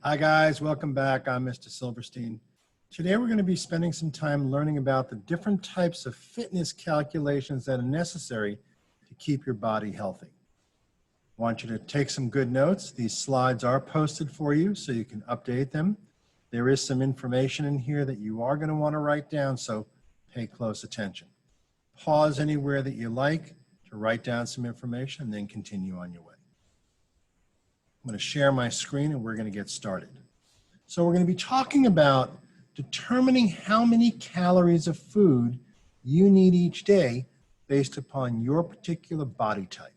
Hi guys, welcome back. I'm Mr. Silverstein. Today we're going to be spending some time learning about the different types of fitness calculations that are necessary to keep your body healthy. I want you to take some good notes. These slides are posted for you so you can update them. There is some information in here that you are going to want to write down, so pay close attention. Pause anywhere that you like to write down some information and then continue on your way. I'm going to share my screen and we're going to get started. So we're going to be talking about determining how many calories of food you need each day based upon your particular body type.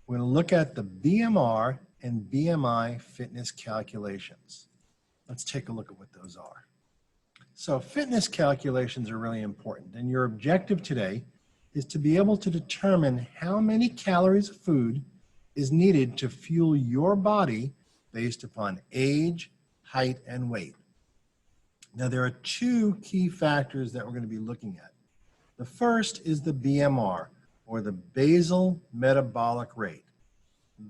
We're going to look at the BMR and BMI fitness calculations. Let's take a look at what those are. So fitness calculations are really important, and your objective today is to be able to determine how many calories of food is needed to fuel your body based upon age, height, and weight. Now, there are two key factors that we're going to be looking at. The first is the BMR, or the basal metabolic rate.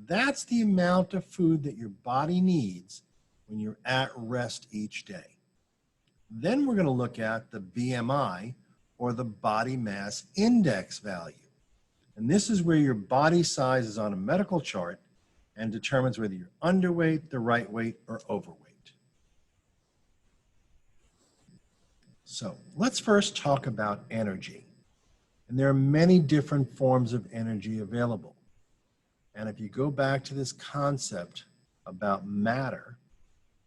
That's the amount of food that your body needs when you're at rest each day. Then we're going to look at the BMI, or the body mass index value. And this is where your body size is on a medical chart and determines whether you're underweight, the right weight, or overweight. So let's first talk about energy. And there are many different forms of energy available. And if you go back to this concept about matter,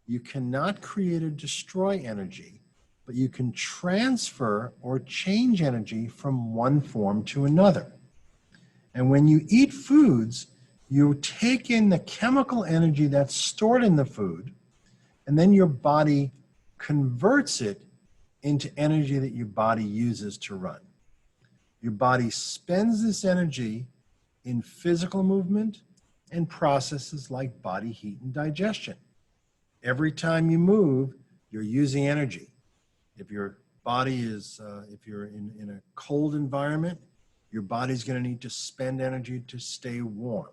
you cannot create or destroy energy, but you can transfer or change energy from one form to another. And when you eat foods, you take in the chemical energy that's stored in the food, and then your body converts it into energy that your body uses to run. Your body spends this energy in physical movement and processes like body heat and digestion. Every time you move, you're using energy. If your body is, if you're in a cold environment, your body's going to need to spend energy to stay warm.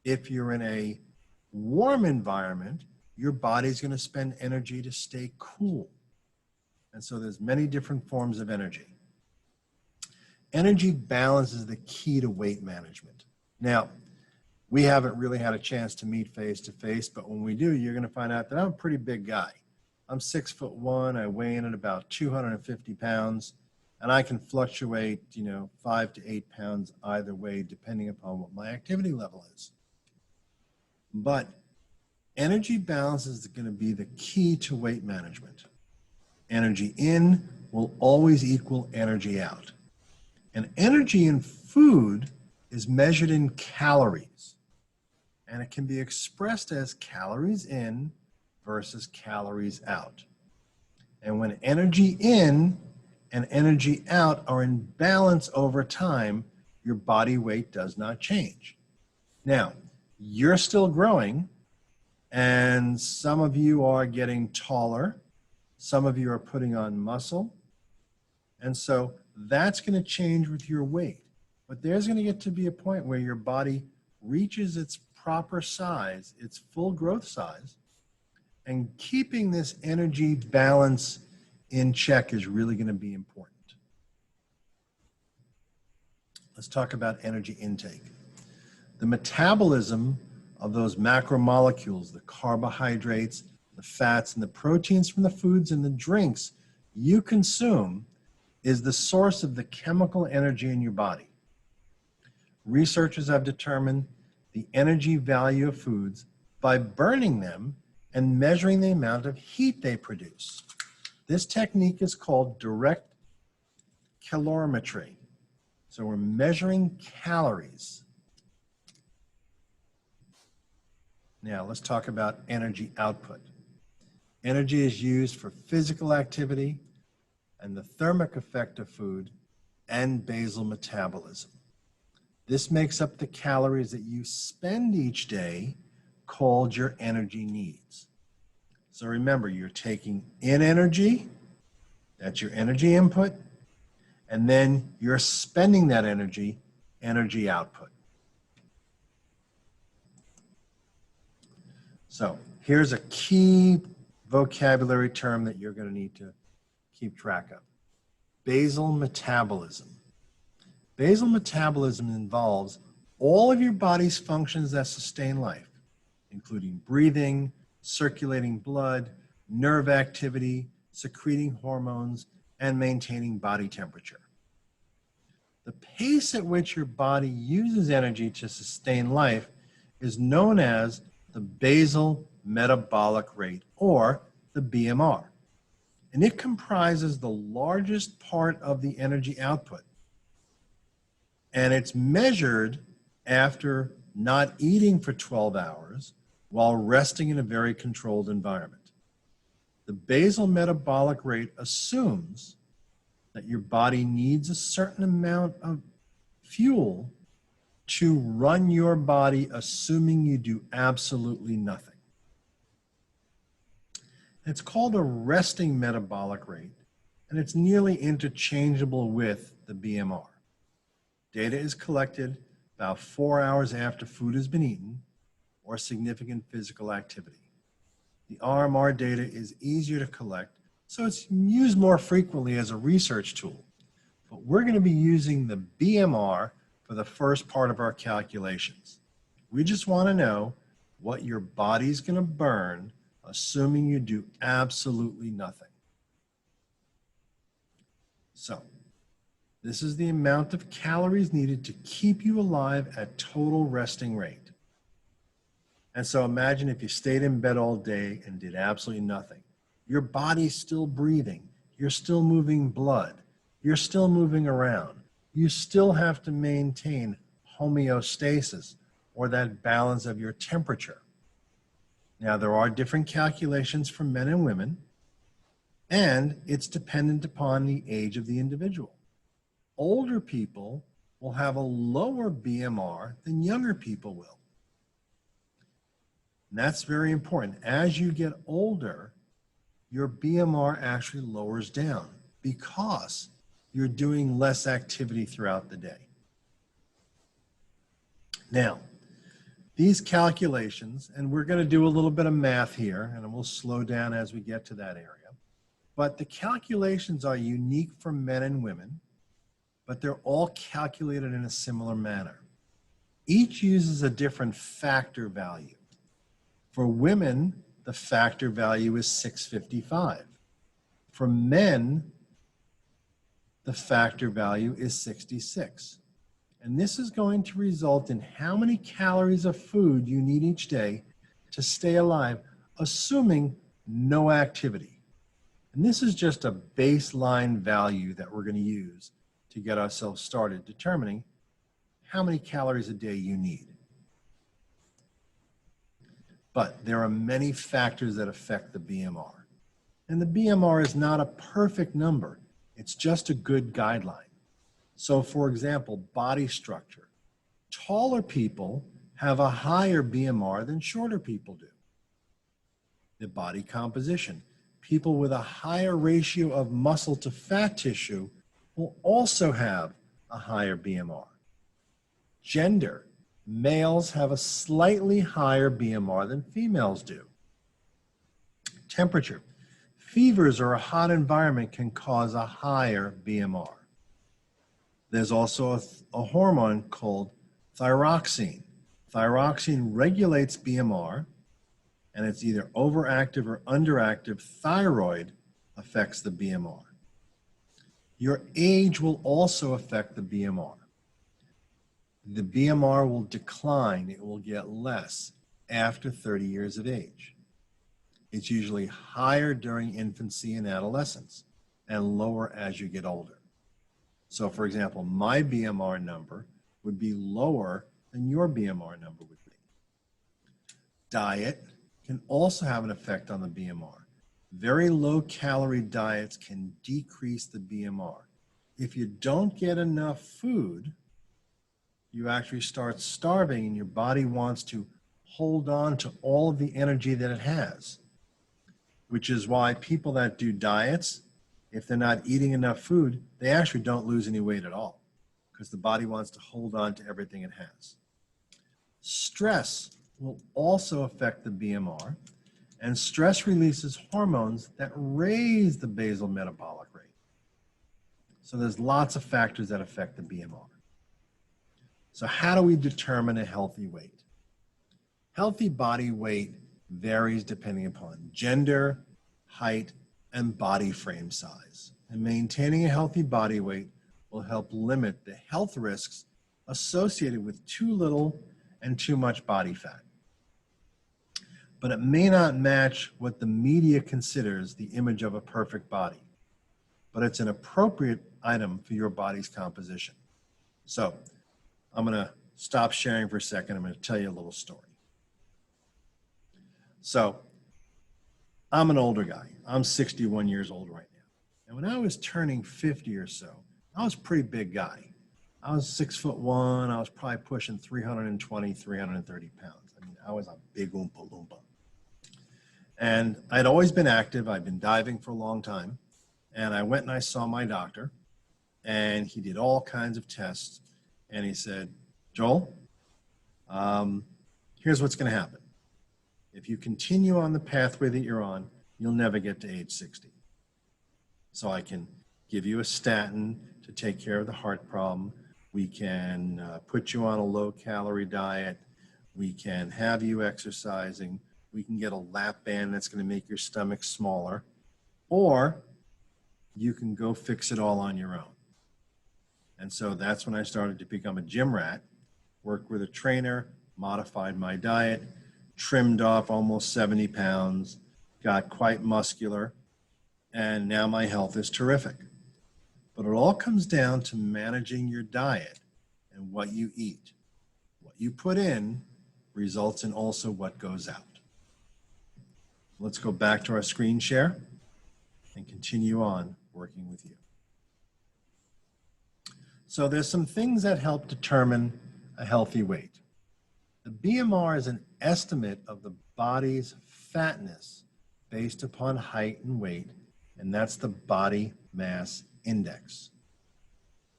If you're in a warm environment, your body's going to spend energy to stay cool. And so there's many different forms of energy. Energy balance is the key to weight management. Now, we haven't really had a chance to meet face to face, but when we do, you're going to find out that I'm a pretty big guy. I'm 6'1", I weigh in at about 250 pounds. And I can fluctuate, 5 to 8 pounds either way, depending upon what my activity level is. But energy balance is going to be the key to weight management. Energy in will always equal energy out. And energy in food is measured in calories. And it can be expressed as calories in versus calories out. And when energy in and energy out are in balance over time, your body weight does not change. Now, you're still growing, and some of you are getting taller. Some of you are putting on muscle. And so that's going to change with your weight. But there's going to get to be a point where your body reaches its proper size, its full growth size, and keeping this energy balance in check is really going to be important. Let's talk about energy intake. The metabolism of those macromolecules, the carbohydrates, the fats, and the proteins from the foods and the drinks you consume is the source of the chemical energy in your body. Researchers have determined the energy value of foods by burning them and measuring the amount of heat they produce. This technique is called direct calorimetry. So we're measuring calories. Now let's talk about energy output. Energy is used for physical activity and the thermic effect of food and basal metabolism. This makes up the calories that you spend each day, called your energy needs. So remember, you're taking in energy, that's your energy input, and then you're spending that energy output. So here's a key vocabulary term that you're going to need to keep track of. Basal metabolism. Basal metabolism involves all of your body's functions that sustain life, including breathing, circulating blood, nerve activity, secreting hormones, and maintaining body temperature. The pace at which your body uses energy to sustain life is known as the basal metabolic rate, or the BMR. And it comprises the largest part of the energy output. And it's measured after not eating for 12 hours while resting in a very controlled environment. The basal metabolic rate assumes that your body needs a certain amount of fuel to run your body, assuming you do absolutely nothing. It's called a resting metabolic rate, and it's nearly interchangeable with the BMR. Data is collected about 4 hours after food has been eaten or significant physical activity. The RMR data is easier to collect, so it's used more frequently as a research tool. But we're going to be using the BMR for the first part of our calculations. We just want to know what your body's going to burn, assuming you do absolutely nothing. So, this is the amount of calories needed to keep you alive at total resting rate. And so imagine if you stayed in bed all day and did absolutely nothing. Your body's still breathing. You're still moving blood. You're still moving around. You still have to maintain homeostasis, or that balance of your temperature. Now, there are different calculations for men and women, and it's dependent upon the age of the individual. Older people will have a lower BMR than younger people will. And that's very important. As you get older, your BMR actually lowers down because you're doing less activity throughout the day. Now, these calculations, and we're going to do a little bit of math here, and we'll slow down as we get to that area, but the calculations are unique for men and women, but they're all calculated in a similar manner. Each uses a different factor value. For women, the factor value is 655. For men, the factor value is 66. And this is going to result in how many calories of food you need each day to stay alive, assuming no activity. And this is just a baseline value that we're going to use to get ourselves started determining how many calories a day you need. But there are many factors that affect the BMR. And the BMR is not a perfect number. It's just a good guideline. So for example, body structure. Taller people have a higher BMR than shorter people do. The body composition. People with a higher ratio of muscle to fat tissue will also have a higher BMR. Gender. Males have a slightly higher BMR than females do. Temperature. Fevers or a hot environment can cause a higher BMR. There's also a hormone called thyroxine. Thyroxine regulates BMR, and it's either overactive or underactive. Thyroid affects the BMR. Your age will also affect the BMR. The BMR will decline, it will get less after 30 years of age. It's usually higher during infancy and adolescence and lower as you get older. So for example, my BMR number would be lower than your BMR number would be. Diet can also have an effect on the BMR. Very low calorie diets can decrease the BMR. If you don't get enough food, you actually start starving and your body wants to hold on to all of the energy that it has, which is why people that do diets, if they're not eating enough food, they actually don't lose any weight at all because the body wants to hold on to everything it has. Stress will also affect the BMR, and stress releases hormones that raise the basal metabolic rate. So there's lots of factors that affect the BMR. So how do we determine a healthy weight? Healthy body weight varies depending upon gender, height, and body frame size. And maintaining a healthy body weight will help limit the health risks associated with too little and too much body fat. But it may not match what the media considers the image of a perfect body, but it's an appropriate item for your body's composition. So I'm going to stop sharing for a second. I'm going to tell you a little story. So I'm an older guy. I'm 61 years old right now. And when I was turning 50 or so, I was a pretty big guy. I was 6'1". I was probably pushing 320, 330 pounds. I mean, I was a big Oompa Loompa. And I'd always been active. I'd been diving for a long time. And I went and I saw my doctor, and he did all kinds of tests. And he said, Joel, here's what's going to happen. If you continue on the pathway that you're on, you'll never get to age 60. So I can give you a statin to take care of the heart problem. We can put you on a low-calorie diet. We can have you exercising. We can get a lap band that's going to make your stomach smaller. Or you can go fix it all on your own. And so that's when I started to become a gym rat, worked with a trainer, modified my diet, trimmed off almost 70 pounds, got quite muscular, and now my health is terrific. But it all comes down to managing your diet and what you eat. What you put in results in also what goes out. Let's go back to our screen share and continue on working with you. So there's some things that help determine a healthy weight. The BMR is an estimate of the body's fatness based upon height and weight, and that's the body mass index.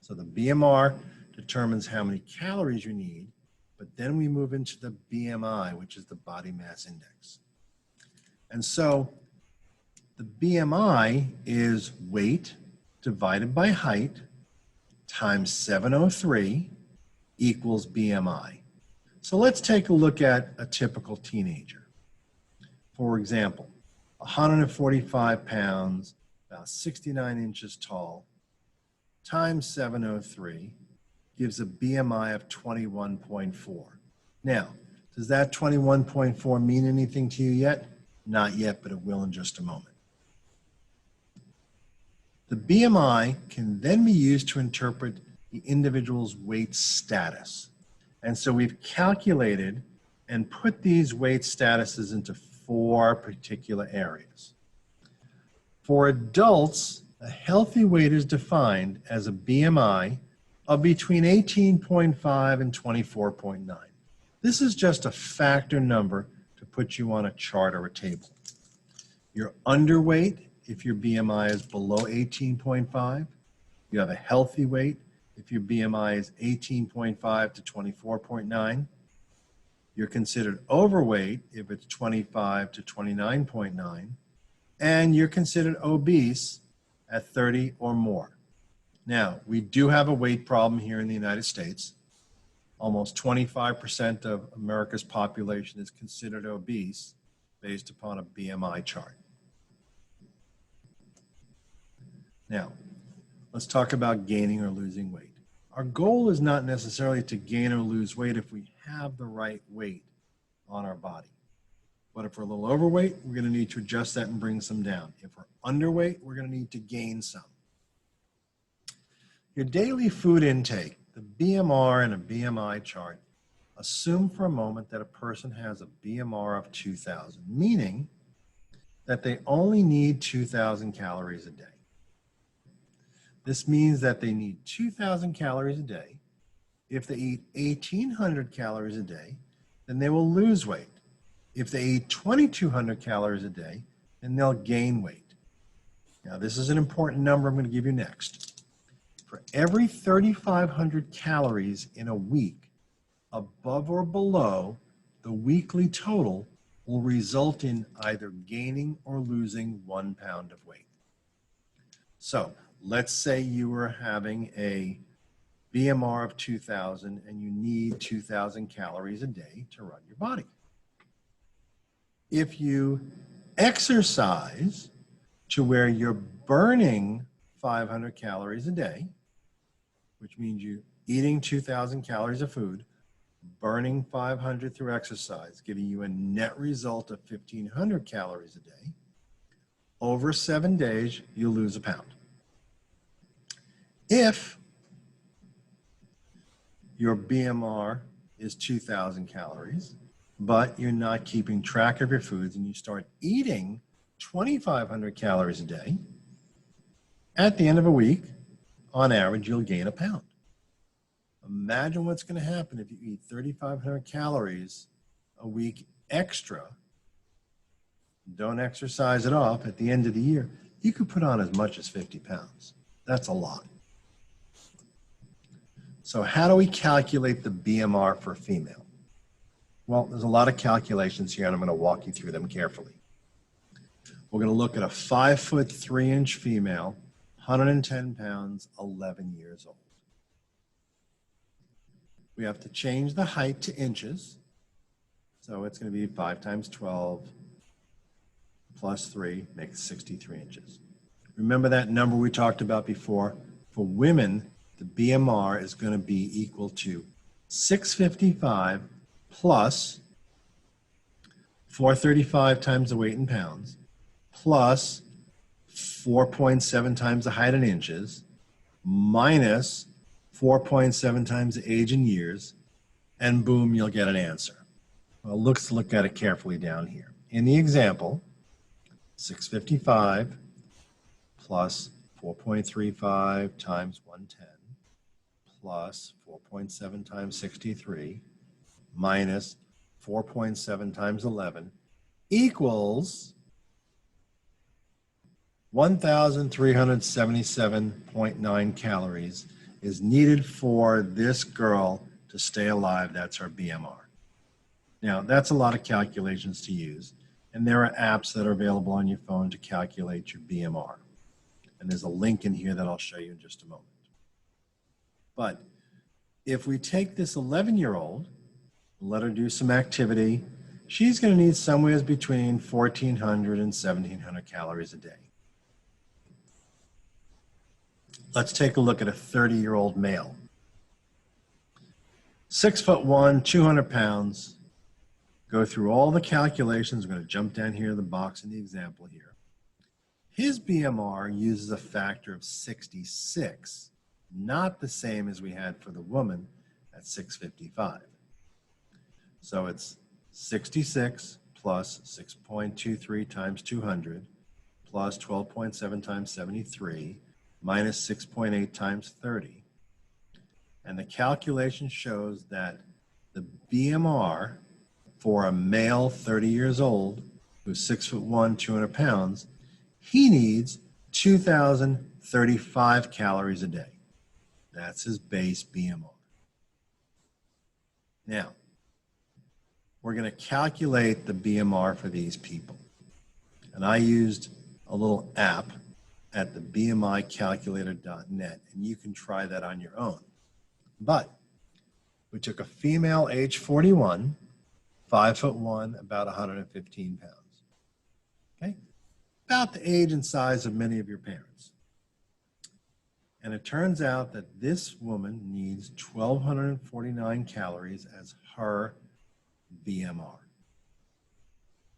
So the BMR determines how many calories you need, but then we move into the BMI, which is the body mass index. And so the BMI is weight divided by height times 703 equals BMI. So let's take a look at a typical teenager. For example, 145 pounds, about 69 inches tall, times 703 gives a BMI of 21.4. Now, does that 21.4 mean anything to you yet? Not yet, but it will in just a moment. The BMI can then be used to interpret the individual's weight status. And so we've calculated and put these weight statuses into 4 particular areas. For adults, a healthy weight is defined as a BMI of between 18.5 and 24.9. This is just a factor number to put you on a chart or a table. You're underweight if your BMI is below 18.5. You have a healthy weight if your BMI is 18.5 to 24.9. You're considered overweight if it's 25 to 29.9. And you're considered obese at 30 or more. Now, we do have a weight problem here in the United States. Almost 25% of America's population is considered obese based upon a BMI chart. Now, let's talk about gaining or losing weight. Our goal is not necessarily to gain or lose weight if we have the right weight on our body. But if we're a little overweight, we're going to need to adjust that and bring some down. If we're underweight, we're going to need to gain some. Your daily food intake, the BMR and a BMI chart, assume for a moment that a person has a BMR of 2,000, meaning that they only need 2,000 calories a day. This means that they need 2,000 calories a day. If they eat 1,800 calories a day, then they will lose weight. If they eat 2,200 calories a day, then they'll gain weight. Now, this is an important number I'm going to give you next. For every 3,500 calories in a week above or below the weekly total will result in either gaining or losing 1 pound of weight. So let's say you were having a BMR of 2,000 and you need 2,000 calories a day to run your body. If you exercise to where you're burning 500 calories a day, which means you're eating 2,000 calories of food, burning 500 through exercise, giving you a net result of 1,500 calories a day, over 7 days, you'll lose a pound. If your BMR is 2,000 calories, but you're not keeping track of your foods and you start eating 2,500 calories a day, at the end of a week, on average, you'll gain a pound. Imagine what's going to happen if you eat 3,500 calories a week extra, don't exercise it off at the end of the year, you could put on as much as 50 pounds. That's a lot. So how do we calculate the BMR for a female? Well, there's a lot of calculations here, and I'm going to walk you through them carefully. We're going to look at a 5'3" female, 110 pounds, 11 years old. We have to change the height to inches. So it's going to be 5 times 12 plus 3 makes 63 inches. Remember that number we talked about before? For women, the BMR is going to be equal to 655 plus 435 times the weight in pounds plus 4.7 times the height in inches minus 4.7 times the age in years, and boom, you'll get an answer. Well, let's look at it carefully down here. In the example, 655 plus 4.35 times 110 plus 4.7 times 63 minus 4.7 times 11 equals 1,377.9 calories is needed for this girl to stay alive. That's her BMR. Now, that's a lot of calculations to use, and there are apps that are available on your phone to calculate your BMR. And there's a link in here that I'll show you in just a moment. But if we take this 11-year-old, let her do some activity, she's going to need somewhere between 1,400 and 1,700 calories a day. Let's take a look at a 30-year-old male. 6'1", 200 pounds. Go through all the calculations. We're going to jump down here to the box in the example here. His BMR uses a factor of 66, not the same as we had for the woman at 655. So it's 66 plus 6.23 times 200 plus 12.7 times 73 minus 6.8 times 30. And the calculation shows that the BMR for a male 30 years old who's 6'1", 200 pounds, he needs 2,035 calories a day. That's his base BMR. Now, we're going to calculate the BMR for these people. And I used a little app at the bmicalculator.net, and you can try that on your own. But we took a female age 41, 5'1", about 115 pounds. Okay? About the age and size of many of your parents. And it turns out that this woman needs 1,249 calories as her BMR.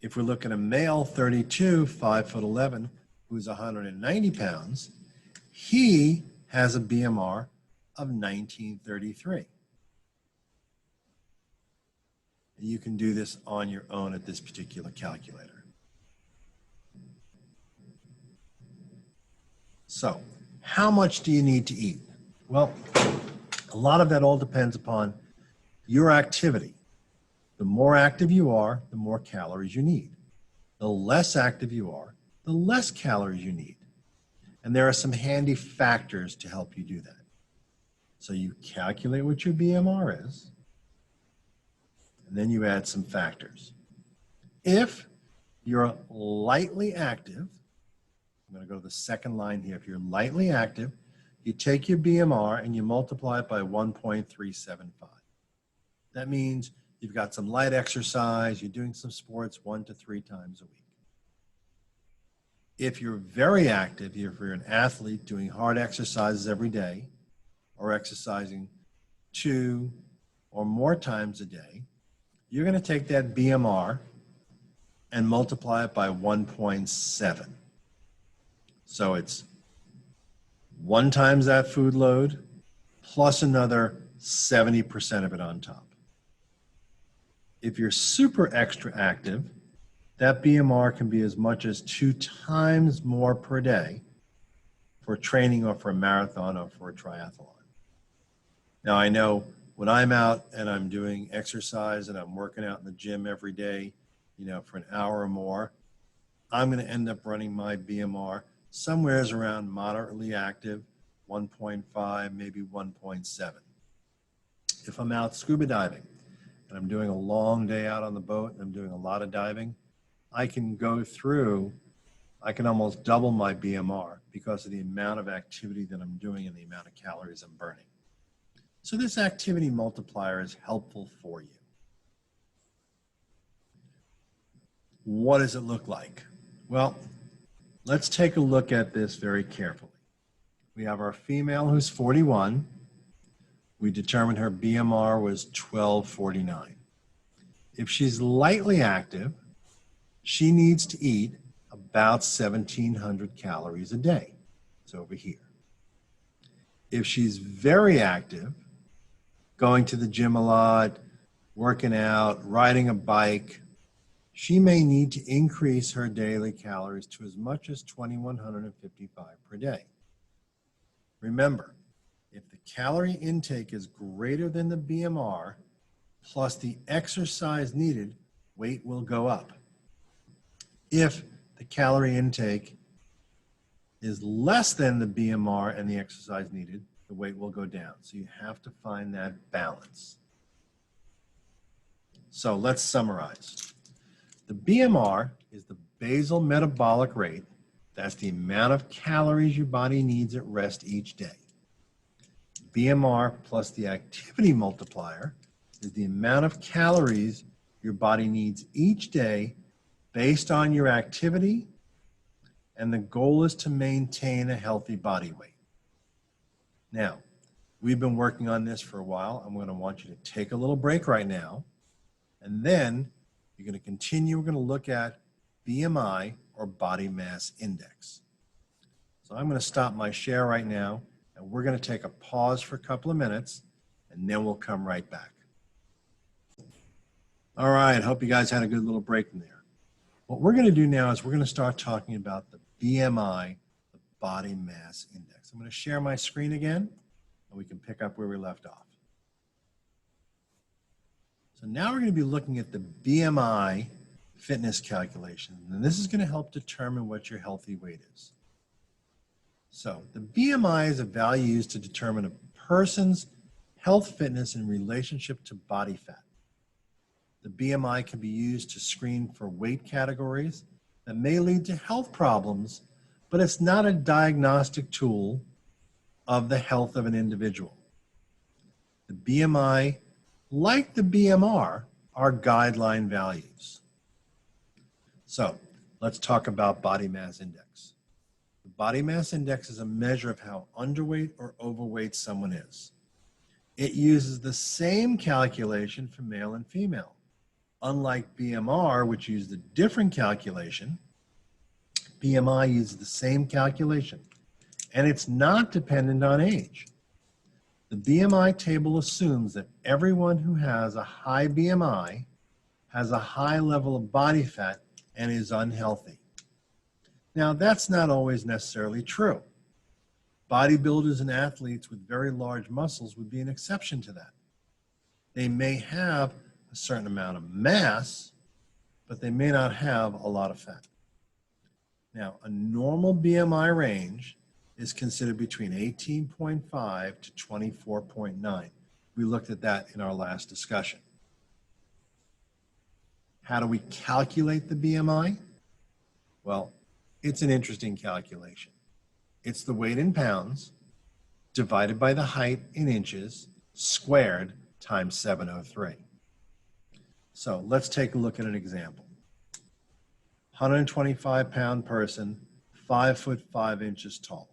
If we look at a male 32, 5'11", who's 190 pounds, he has a BMR of 1933. And you can do this on your own at this particular calculator. So, how much do you need to eat? Well, a lot of that all depends upon your activity. The more active you are, the more calories you need. The less active you are, the less calories you need. And there are some handy factors to help you do that. So you calculate what your BMR is, and then you add some factors. If you're lightly active, I'm going to go to the second line here. If you're lightly active, you take your BMR and you multiply it by 1.375. That means you've got some light exercise, you're doing some sports 1 to 3 times a week. If you're very active, if you're an athlete doing hard exercises every day or exercising 2 or more times a day, you're going to take that BMR and multiply it by 1.7. So it's 1 times that food load plus another 70% of it on top. If you're super extra active, that BMR can be as much as 2 times more per day for training or for a marathon or for a triathlon. Now I know when I'm out and I'm doing exercise and I'm working out in the gym every day, for an hour or more, I'm going to end up running my BMR somewhere around moderately active, 1.5, maybe 1.7. If I'm out scuba diving and I'm doing a long day out on the boat and I'm doing a lot of diving, I can almost double my BMR because of the amount of activity that I'm doing and the amount of calories I'm burning. So this activity multiplier is helpful for you. What does it look like? Well, let's take a look at this very carefully. We have our female who's 41. We determined her BMR was 1249. If she's lightly active, she needs to eat about 1,700 calories a day. It's over here. If she's very active, going to the gym a lot, working out, riding a bike, she may need to increase her daily calories to as much as 2,155 per day. Remember, if the calorie intake is greater than the BMR plus the exercise needed, weight will go up. If the calorie intake is less than the BMR and the exercise needed, the weight will go down. So you have to find that balance. So let's summarize. The BMR is the basal metabolic rate. That's the amount of calories your body needs at rest each day. BMR plus the activity multiplier is the amount of calories your body needs each day based on your activity, and the goal is to maintain a healthy body weight. Now, we've been working on this for a while. I'm going to want you to take a little break right now, and then you're going to continue. We're going to look at BMI, or body mass index. So I'm going to stop my share right now, and we're going to take a pause for a couple of minutes, and then we'll come right back. All right, hope you guys had a good little break in there. What we're going to do now is we're going to start talking about the BMI, the body mass index. I'm going to share my screen again, and we can pick up where we left off. So now we're going to be looking at the BMI fitness calculation, and this is going to help determine what your healthy weight is. So the BMI is a value used to determine a person's health fitness in relationship to body fat. The BMI can be used to screen for weight categories that may lead to health problems, but it's not a diagnostic tool of the health of an individual. The BMI, like the BMR, are guideline values. So let's talk about body mass index. The body mass index is a measure of how underweight or overweight someone is. It uses the same calculation for male and female. Unlike BMR, which used a different calculation, BMI uses the same calculation, and it's not dependent on age. The BMI table assumes that everyone who has a high BMI has a high level of body fat and is unhealthy. Now, that's not always necessarily true. Bodybuilders and athletes with very large muscles would be an exception to that. They may have a certain amount of mass, but they may not have a lot of fat. Now, a normal BMI range is considered between 18.5 to 24.9. We looked at that in our last discussion. How do we calculate the BMI? Well, it's an interesting calculation. It's the weight in pounds divided by the height in inches squared times 703. So let's take a look at an example. 125-pound person, 5 foot 5 inches tall.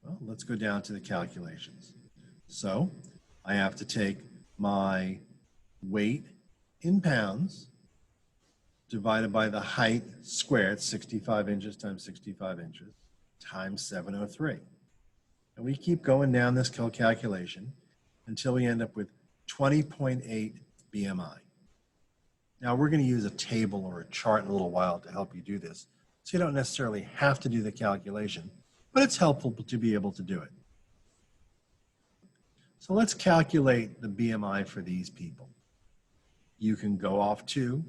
Well, let's go down to the calculations. So I have to take my weight in pounds divided by the height squared, 65 inches times 65 inches, times 703. And we keep going down this calculation until we end up with 20.8 BMI. Now we're going to use a table or a chart in a little while to help you do this. So you don't necessarily have to do the calculation, but it's helpful to be able to do it. So let's calculate the BMI for these people. You can go off to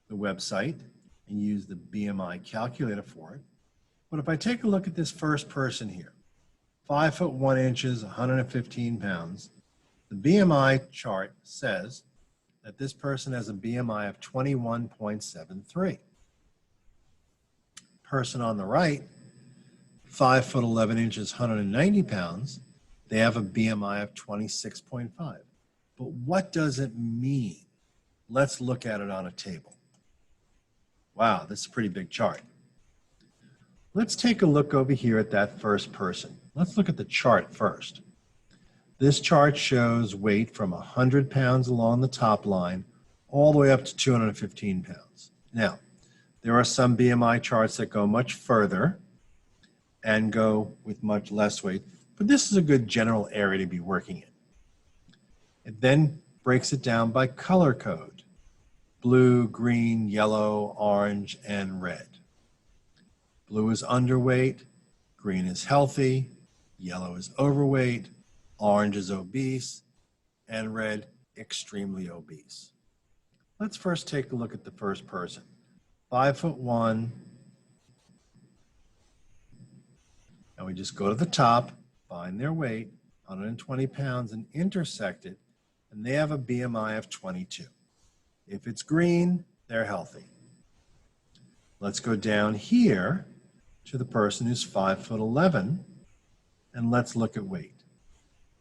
the website and use the BMI calculator for it. But if I take a look at this first person here, 5 foot 1 inches, 115 pounds, the BMI chart says that this person has a BMI of 21.73. Person on the right, 5 foot 11 inches, 190 pounds, they have a BMI of 26.5. But what does it mean? Let's look at it on a table. Wow, this is a pretty big chart. Let's take a look over here at that first person. Let's look at the chart first. This chart shows weight from 100 pounds along the top line all the way up to 215 pounds. Now, there are some BMI charts that go much further and go with much less weight, but this is a good general area to be working in. It then breaks it down by color code: blue, green, yellow, orange, and red. Blue is underweight, green is healthy, yellow is overweight, orange is obese, and red extremely obese. Let's first take a look at the first person. 5 foot 1. And we just go to the top, find their weight, 120 pounds, and intersect it, and they have a BMI of 22. If it's green, they're healthy. Let's go down here to the person who's 5 foot 11, and let's look at weight.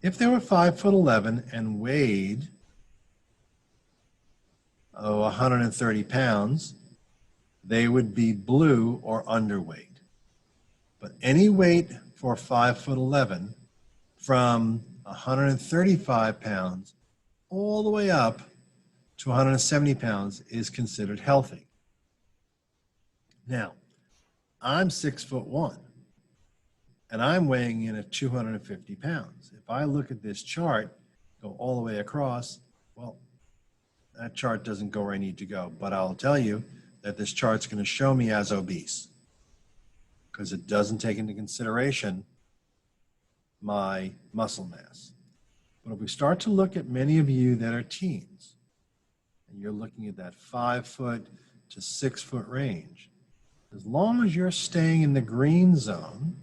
If they were 5 foot 11 and weighed 130 pounds, they would be blue or underweight. But any weight for 5 foot 11 from 135 pounds all the way up to 170 pounds is considered healthy. Now, I'm 6 foot 1 and I'm weighing in at 250 pounds. If I look at this chart, go all the way across, well, that chart doesn't go where I need to go, but I'll tell you that this chart's going to show me as obese because it doesn't take into consideration my muscle mass. But if we start to look at many of you that are teens, and you're looking at that 5 foot to 6 foot range, as long as you're staying in the green zone,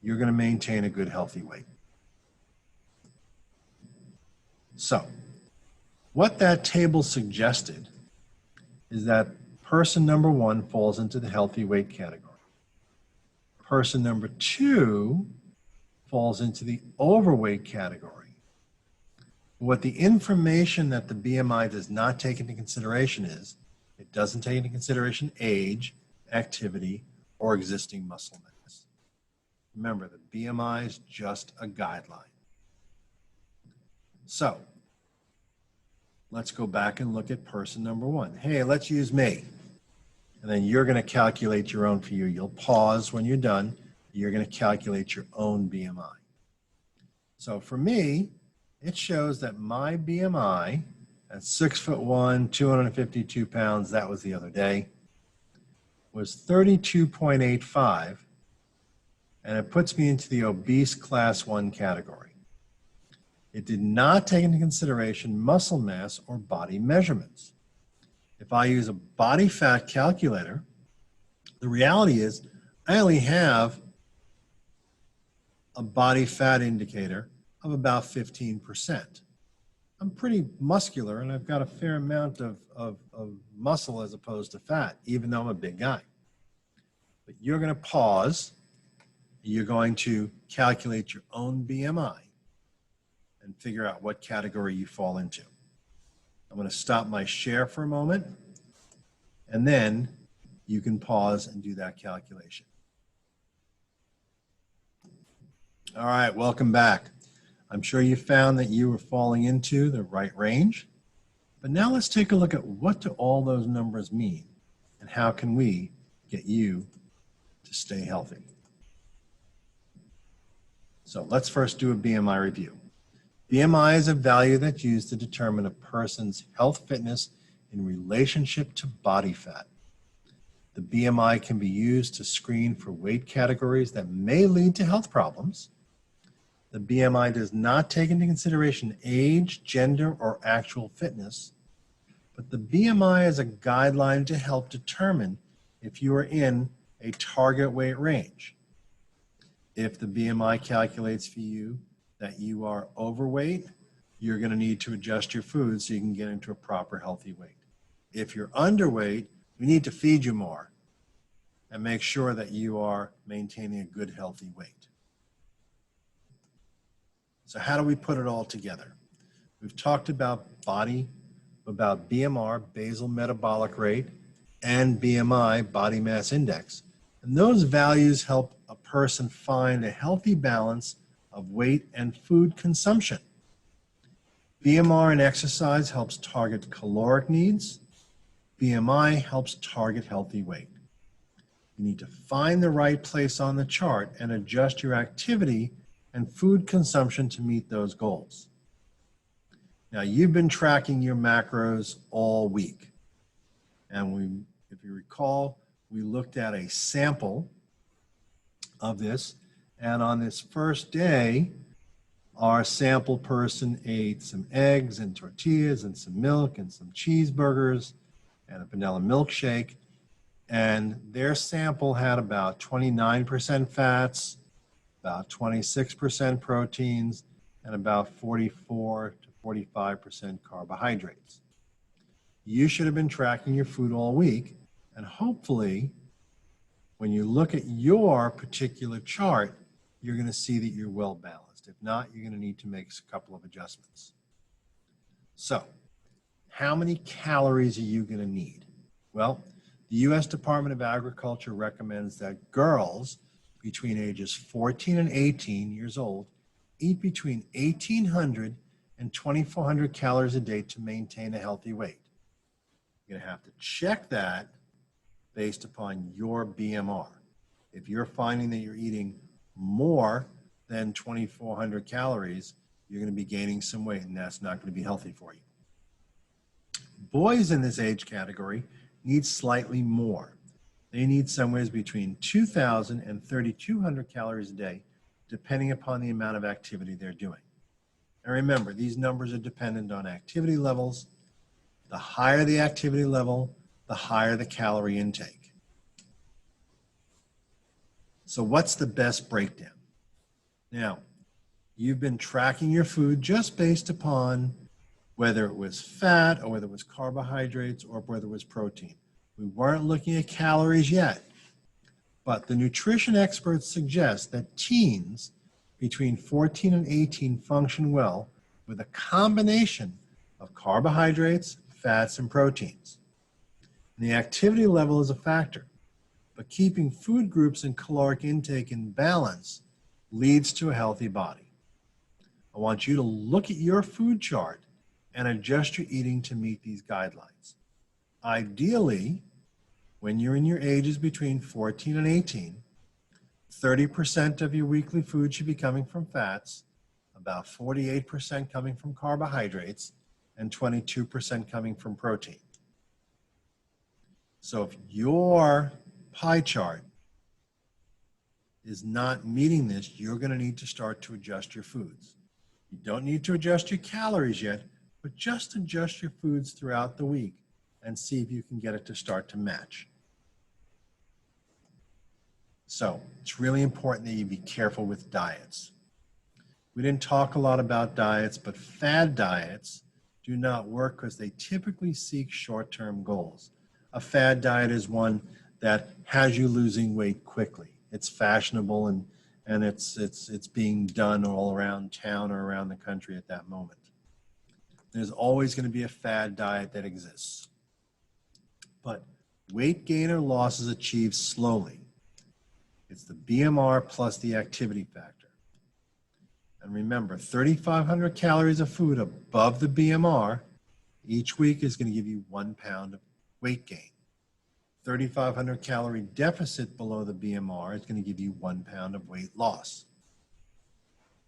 you're going to maintain a good healthy weight. So, what that table suggested is that person number 1 falls into the healthy weight category. Person number 2 falls into the overweight category. What the information that the BMI does not take into consideration is, it doesn't take into consideration age, activity, or existing muscle mass. Remember, the BMI is just a guideline. So, let's go back and look at person number 1. Hey, let's use me. And then you're going to calculate your own for you. You'll pause when you're done. You're going to calculate your own BMI. So for me, it shows that my BMI at 6 foot 1, 252 pounds, that was the other day, was 32.85, and it puts me into the obese class 1 category. It did not take into consideration muscle mass or body measurements. If I use a body fat calculator, the reality is I only have a body fat indicator of about 15%. I'm pretty muscular and I've got a fair amount of muscle as opposed to fat, even though I'm a big guy. But you're going to pause. You're going to calculate your own BMI and figure out what category you fall into. I'm going to stop my share for a moment, and then you can pause and do that calculation. All right, welcome back. I'm sure you found that you were falling into the right range, but now let's take a look at what do all those numbers mean and how can we get you to stay healthy. So let's first do a BMI review. BMI is a value that's used to determine a person's health fitness in relationship to body fat. The BMI can be used to screen for weight categories that may lead to health problems. The BMI does not take into consideration age, gender, or actual fitness, but the BMI is a guideline to help determine if you are in a target weight range. If the BMI calculates for you that you are overweight, you're going to need to adjust your food so you can get into a proper healthy weight. If you're underweight, we need to feed you more and make sure that you are maintaining a good healthy weight. So how do we put it all together? We've talked about BMR, basal metabolic rate, and BMI, body mass index. And those values help a person find a healthy balance of weight and food consumption. BMR and exercise helps target caloric needs. BMI helps target healthy weight. You need to find the right place on the chart and adjust your activity and food consumption to meet those goals. Now, you've been tracking your macros all week. And if you recall, we looked at a sample of this. And on this first day, our sample person ate some eggs and tortillas and some milk and some cheeseburgers and a vanilla milkshake. And their sample had about 29% fats, about 26% proteins, and about 44 to 45% carbohydrates. You should have been tracking your food all week, and hopefully, when you look at your particular chart, you're going to see that you're well balanced. If not, you're going to need to make a couple of adjustments. So, how many calories are you going to need? Well, the U.S. Department of Agriculture recommends that girls between ages 14 and 18 years old eat between 1,800 and 2,400 calories a day to maintain a healthy weight. You're going to have to check that based upon your BMR. If you're finding that you're eating more than 2,400 calories, you're going to be gaining some weight, and that's not going to be healthy for you. Boys in this age category need slightly more. They need somewhere between 2,000 and 3,200 calories a day, depending upon the amount of activity they're doing. And remember, these numbers are dependent on activity levels. The higher the activity level, the higher the calorie intake. So what's the best breakdown? Now, you've been tracking your food just based upon whether it was fat or whether it was carbohydrates or whether it was protein. We weren't looking at calories yet, but the nutrition experts suggest that teens between 14 and 18 function well with a combination of carbohydrates, fats, and proteins. And the activity level is a factor, but keeping food groups and caloric intake in balance leads to a healthy body. I want you to look at your food chart and adjust your eating to meet these guidelines. Ideally, when you're in your ages between 14 and 18, 30% of your weekly food should be coming from fats, about 48% coming from carbohydrates, and 22% coming from protein. So if your pie chart is not meeting this, you're going to need to start to adjust your foods. You don't need to adjust your calories yet, but just adjust your foods throughout the week and see if you can get it to start to match. So it's really important that you be careful with diets. We didn't talk a lot about diets, but fad diets do not work because they typically seek short-term goals. A fad diet is one that has you losing weight quickly. It's fashionable and it's being done all around town or around the country at that moment. There's always going to be a fad diet that exists. But weight gain or loss is achieved slowly. It's the BMR plus the activity factor. And remember, 3,500 calories of food above the BMR each week is going to give you 1 pound of weight gain. 3,500 calorie deficit below the BMR is going to give you 1 pound of weight loss.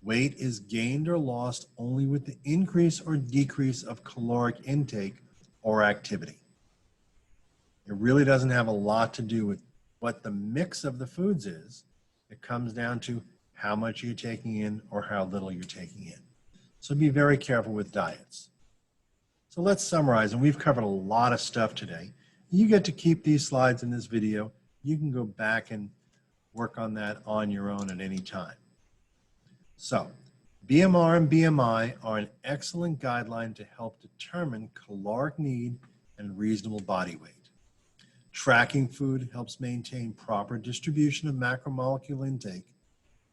Weight is gained or lost only with the increase or decrease of caloric intake or activity. It really doesn't have a lot to do with what the mix of the foods is. It comes down to how much you're taking in or how little you're taking in. So be very careful with diets. So let's summarize, and we've covered a lot of stuff today. You get to keep these slides in this video. You can go back and work on that on your own at any time. So, BMR and BMI are an excellent guideline to help determine caloric need and reasonable body weight. Tracking food helps maintain proper distribution of macromolecule intake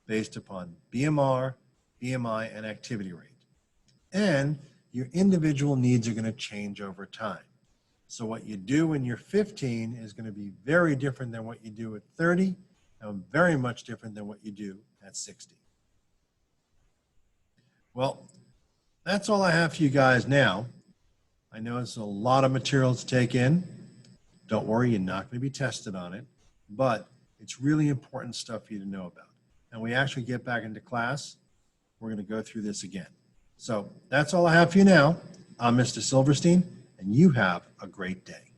based upon BMR, BMI, and activity rate. And your individual needs are going to change over time. So what you do when you're 15 is going to be very different than what you do at 30, and very much different than what you do at 60. Well, that's all I have for you guys now. I know it's a lot of material to take in. Don't worry, you're not going to be tested on it, but it's really important stuff for you to know about. And we actually get back into class, we're going to go through this again. So that's all I have for you now. I'm Mr. Silverstein, and you have a great day.